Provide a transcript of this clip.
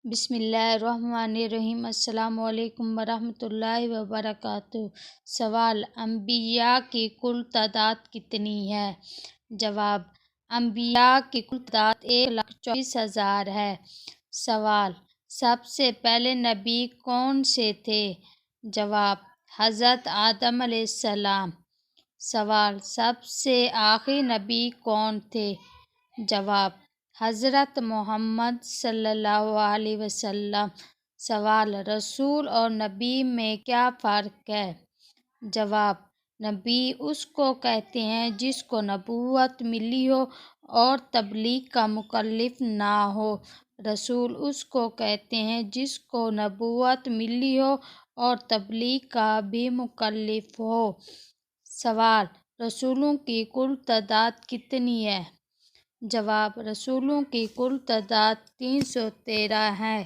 بسم اللہ الرحمن الرحیم۔ السلام علیکم ورحمۃ اللہ وبرکاتہ۔ سوال: انبیاء کی کل تعداد کتنی ہے؟ جواب: انبیاء کی کل تعداد 1,24,000 ہے۔ سوال: سب سے پہلے نبی کون سے تھے؟ جواب: حضرت آدم علیہ السلام۔ سوال: سب سے آخری نبی کون تھے؟ جواب: حضرت محمد صلی اللہ علیہ وسلم۔ سوال: رسول اور نبی میں کیا فرق ہے؟ جواب: نبی اس کو کہتے ہیں جس کو نبوت ملی ہو اور تبلیغ کا مکلف نہ ہو۔ رسول اس کو کہتے ہیں جس کو نبوت ملی ہو اور تبلیغ کا بھی مکلف ہو۔ سوال: رسولوں کی کل تعداد کتنی ہے؟ جواب: رسولوں کی کل تعداد 313 ہے۔